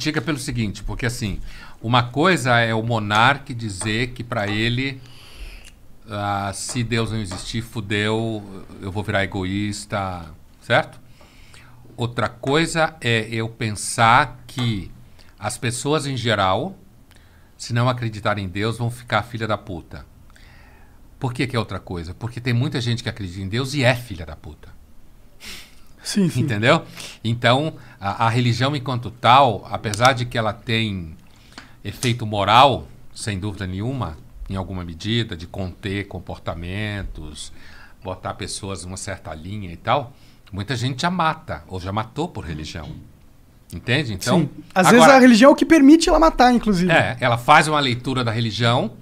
critica pelo seguinte, porque assim, uma coisa é o monarca dizer que para ele, se Deus não existir, fudeu, eu vou virar egoísta, certo? Outra coisa é eu pensar que as pessoas em geral, se não acreditarem em Deus, vão ficar filha da puta. Por que que é outra coisa? Porque tem muita gente que acredita em Deus e é filha da puta. Sim, sim. Entendeu? Então, a religião enquanto tal, apesar de que ela tem efeito moral, sem dúvida nenhuma, em alguma medida, de conter comportamentos, botar pessoas numa certa linha e tal, muita gente já mata, ou já matou por religião. Entende? Então, sim. Às vezes a religião é o que permite ela matar, inclusive. Ela faz uma leitura da religião,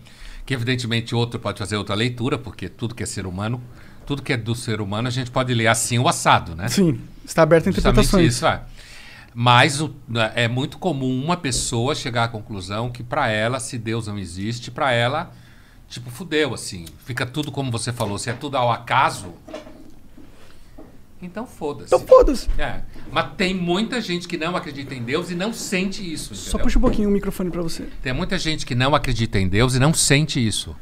que evidentemente outro pode fazer outra leitura, porque tudo que é ser humano, tudo que é do ser humano, a gente pode ler assim o assado, né? Sim, está aberto a interpretações. Isso, Mas é muito comum uma pessoa chegar à conclusão que para ela, se Deus não existe, para ela, tipo, fudeu, assim. Fica tudo como você falou, se é tudo ao acaso, então foda-se. Então foda-se. Mas tem muita gente que não acredita em Deus e não sente isso, entendeu? Só puxa um pouquinho o microfone para você. Tem muita gente que não acredita em Deus e não sente isso.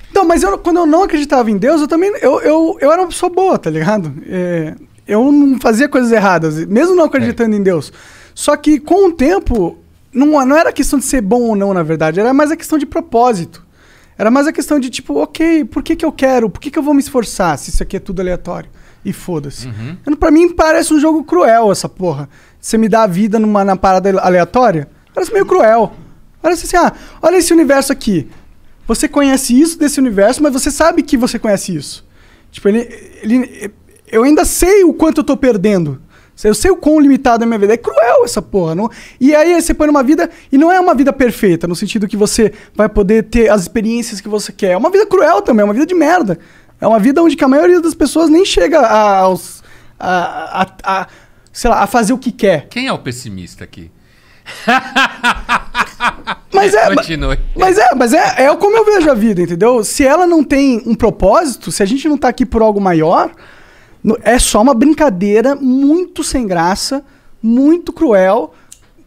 Então, mas quando eu não acreditava em Deus, eu também... Eu era uma pessoa boa, tá ligado? Eu não fazia coisas erradas, mesmo não acreditando em Deus. Só que, com o tempo, não era questão de ser bom ou não, na verdade. Era mais a questão de propósito. Era mais a questão de, tipo, ok, por que eu quero? Por que eu vou me esforçar se isso aqui é tudo aleatório? E foda-se. Pra mim, parece um jogo cruel, essa porra. Você me dá a vida na parada aleatória, parece meio cruel. Parece assim, olha esse universo aqui. Você conhece isso desse universo, mas você sabe que você conhece isso. Tipo, eu ainda sei o quanto eu tô perdendo. Eu sei o quão limitado é a minha vida. É cruel essa porra. Não? E aí você põe numa vida... E não é uma vida perfeita, no sentido que você vai poder ter as experiências que você quer. É uma vida cruel também, é uma vida de merda. É uma vida onde que a maioria das pessoas nem chega sei lá, a fazer o que quer. Quem é o pessimista aqui? Continue. Mas é como eu vejo a vida, entendeu? Se ela não tem um propósito, se a gente não tá aqui por algo maior, é só uma brincadeira muito sem graça, muito cruel,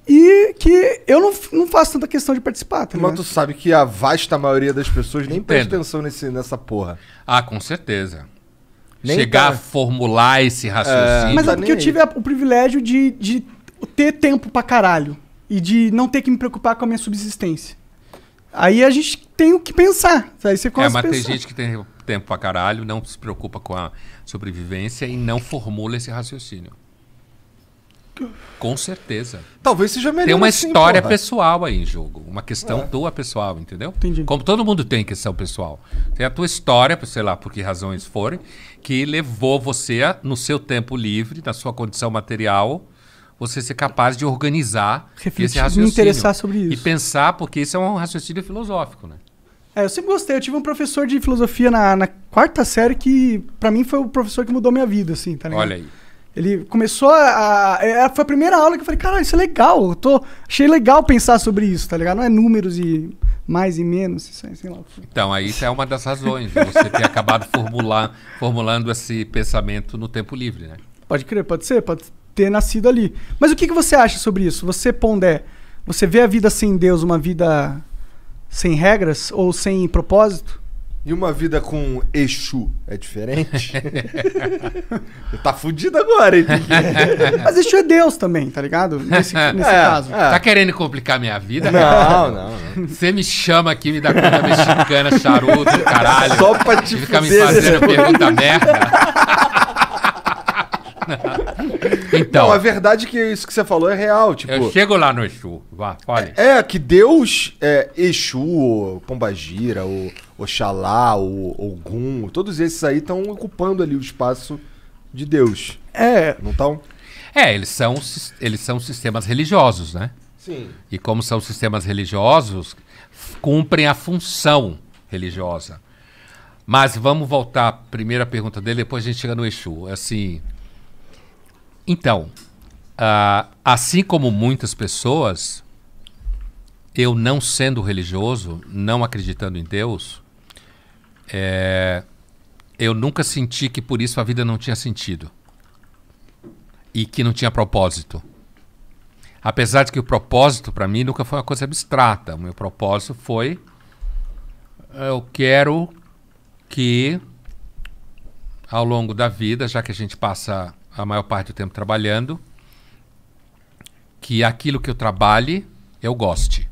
e que eu não faço tanta questão de participar. Tá, mas tu sabe que a vasta maioria das pessoas nem presta atenção nessa porra. Com certeza. Nem chegar a formular esse raciocínio. Mas é porque eu tive o privilégio de ter tempo pra caralho. E de não ter que me preocupar com a minha subsistência. Aí a gente tem o que pensar. Aí você começa a pensar. Tem gente que tem tempo pra caralho, não se preocupa com a sobrevivência e não formula esse raciocínio. Com certeza. Talvez seja melhor. Tem uma história pessoal aí em jogo. Uma questão tua pessoal, entendeu? Entendi. Como todo mundo tem questão pessoal. Tem a tua história, sei lá, por que razões forem, que levou você, no seu tempo livre, na sua condição material, você ser capaz de organizar esse raciocínio. Me interessar sobre isso. E pensar, porque isso é um raciocínio filosófico, né? Eu sempre gostei. Eu tive um professor de filosofia na quarta série que, pra mim, foi o professor que mudou minha vida, assim, tá ligado? Olha aí. Ele começou foi a primeira aula que eu falei, caralho, isso é legal. Achei legal pensar sobre isso, tá ligado? Não é números e mais e menos, sei lá. Então, aí isso é uma das razões de você ter acabado formulando esse pensamento no tempo livre, né? Pode crer, pode ser, pode ter nascido ali. Mas o que você acha sobre isso? Você, Pondé, você vê a vida sem Deus uma vida sem regras ou sem propósito? E uma vida com Exu é diferente? Tá fudido agora, hein? Mas Exu é Deus também, tá ligado? Nesse caso. Tá querendo complicar minha vida? Não. Você me chama aqui, me dá comida mexicana, charuto, caralho. Só pra te ficar me fazendo pergunta merda. Então, não, a verdade é que isso que você falou é real. Tipo, eu chego lá no Exu. Vá, fale. Que Deus, Exu, ou Pombagira, ou Oxalá, ou Ogum, todos esses aí estão ocupando ali o espaço de Deus. Não estão? Eles são sistemas religiosos, né? Sim. E como são sistemas religiosos, cumprem a função religiosa. Mas vamos voltar à primeira pergunta dele, depois a gente chega no Exu. Assim... Então, assim como muitas pessoas, eu não sendo religioso, não acreditando em Deus, eu nunca senti que por isso a vida não tinha sentido e que não tinha propósito. Apesar de que o propósito para mim nunca foi uma coisa abstrata. O meu propósito foi: eu quero que ao longo da vida, já que a gente passa a maior parte do tempo trabalhando, que aquilo que eu trabalhe, eu goste.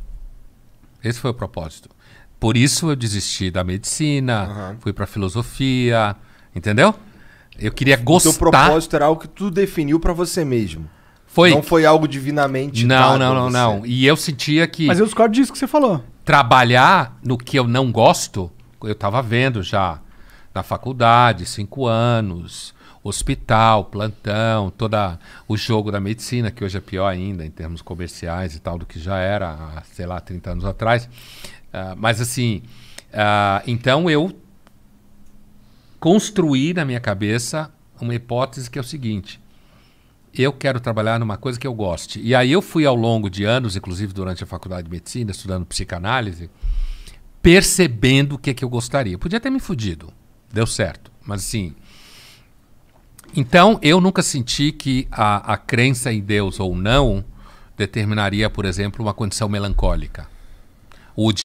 Esse foi o propósito. Por isso eu desisti da medicina, fui para filosofia, entendeu? Eu queria gostar... O teu propósito era algo que tu definiu para você mesmo. Foi. Não foi algo divinamente Não, dado a não, você. não. E eu sentia que... Mas eu discordo disso que você falou. Trabalhar no que eu não gosto, eu estava vendo já na faculdade, 5 anos, hospital, plantão, todo o jogo da medicina, que hoje é pior ainda em termos comerciais e tal do que já era há, sei lá, 30 anos atrás. Mas assim, então eu construí na minha cabeça uma hipótese que é o seguinte: eu quero trabalhar numa coisa que eu goste. E aí eu fui ao longo de anos, inclusive durante a faculdade de medicina, estudando psicanálise, percebendo o que eu gostaria. Eu podia ter me fudido, deu certo, mas assim... Então eu nunca senti que a crença em Deus ou não determinaria, por exemplo, uma condição melancólica. O